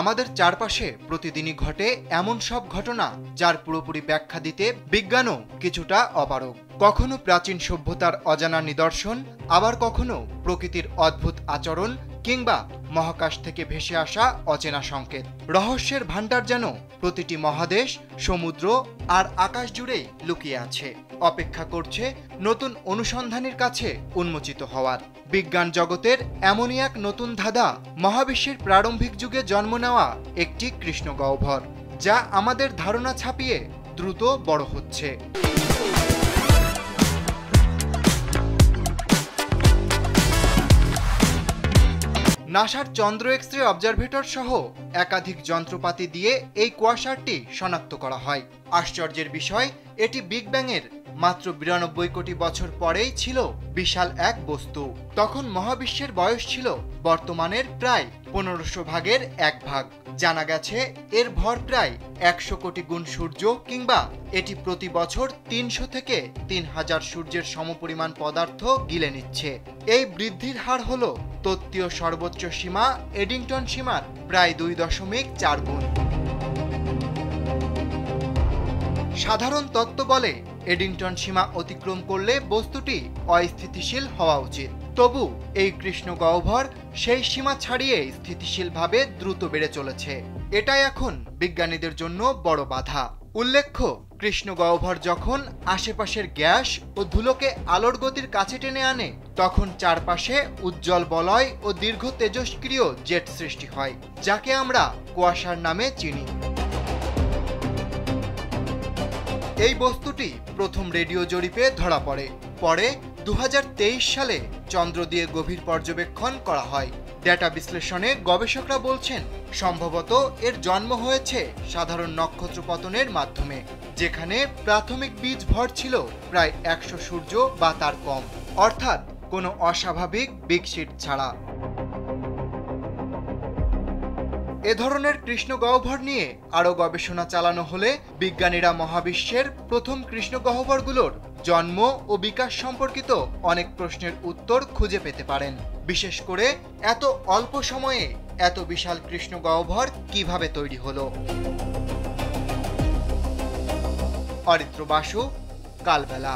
আমাদের চারপাশে প্রতিদিনই ঘটে এমন সব ঘটনা যার পুরোপুরি ব্যাখ্যা দিতে বিজ্ঞানও কিছুটা অপারগ। কখনো প্রাচীন সভ্যতার অজানা নিদর্শন, আবার কখনো প্রকৃতির অদ্ভুত আচরণ কিংবা মহাকাশ থেকে ভেসে আসা অচেনা সংকেত। রহস্যের ভান্ডার যেন প্রতিটি মহাদেশ, সমুদ্র আর আকাশ জুড়েই লুকিয়ে আছে, অপেক্ষা করছে নতুন অনুসন্ধানীর কাছে উন্মোচিত হওয়ার। বিজ্ঞান জগতের এমনই এক নতুন ধাঁধা মহাবিশ্বের প্রারম্ভিক যুগে জন্ম নেওয়া একটি কৃষ্ণগহ্বর, যা আমাদের ধারণা ছাপিয়ে দ্রুত বড় হচ্ছে। নাসার চন্দ্র এক্স-রে অবজারভেটর সহ একাধিক যন্ত্রপাতি দিয়ে এই কোয়াসারটি শনাক্ত করা হয়। আশ্চর্যের বিষয়, এটি বিগ ব্যাংয়ের মাত্র 92 কোটি বছর পরেই ছিল বিশাল এক বস্তু। তখন মহাবিশ্বের বয়স ছিল বর্তমানের প্রায় 1500 ভাগের 1 ভাগ। জানা গেছে এর ভর প্রায় 100 কোটি গুণ সূর্য, কিংবা এটি প্রতি বছর 300 থেকে 3000 সূর্যের সমপরিমাণ পদার্থ গিলে নিচ্ছে। এই বৃদ্ধির হার হল তত্ত্বীয় সর্বোচ্চ সীমা এডিংটন সীমার প্রায় 2.4 গুণ। সাধারণ তত্ত্ব বলে এডিংটন সীমা অতিক্রম করলে বস্তুটি অস্থিতিশীল হওয়া উচিত। তবু এই কৃষ্ণগহ্বর সেই সীমা ছাড়িয়ে স্থিতিশীলভাবে দ্রুত বেড়ে চলেছে। এটাই এখন বিজ্ঞানীদের জন্য বড় বাধা। উল্লেখ্য, কৃষ্ণগহ্বর যখন আশেপাশের গ্যাস ও ধুলোকে আলোর গতির কাছে টেনে আনে, তখন চারপাশে উজ্জ্বল বলয় ও দীর্ঘ তেজস্ক্রিয় জেট সৃষ্টি হয়, যাকে আমরা কোয়াসার নামে চিনি। এই বস্তুটি প্রথম রেডিও জরিপে ধরা পড়ে। পরে 2023 সালে চন্দ্র দিয়ে গভীর পর্যবেক্ষণ করা হয়। ডেটা বিশ্লেষণে গবেষকরা বলছেন, সম্ভবত এর জন্ম হয়েছে সাধারণ নক্ষত্র পতনের মাধ্যমে, যেখানে প্রাথমিক বীজ ভর ছিল প্রায় 100 সূর্য বা তার কম, অর্থাৎ কোনো অস্বাভাবিক বিগ শিট ছাড়া। এ ধরনের কৃষ্ণগহ্বর নিয়ে আরও গবেষণা চালানো হলে বিজ্ঞানীরা মহাবিশ্বের প্রথম কৃষ্ণগহ্বরগুলোর জন্ম ও বিকাশ সম্পর্কিত অনেক প্রশ্নের উত্তর খুঁজে পেতে পারেন। বিশেষ করে এত অল্প সময়ে এত বিশাল কৃষ্ণগহ্বর কিভাবে তৈরি হলো। অরিত্র বাসু, কালবেলা।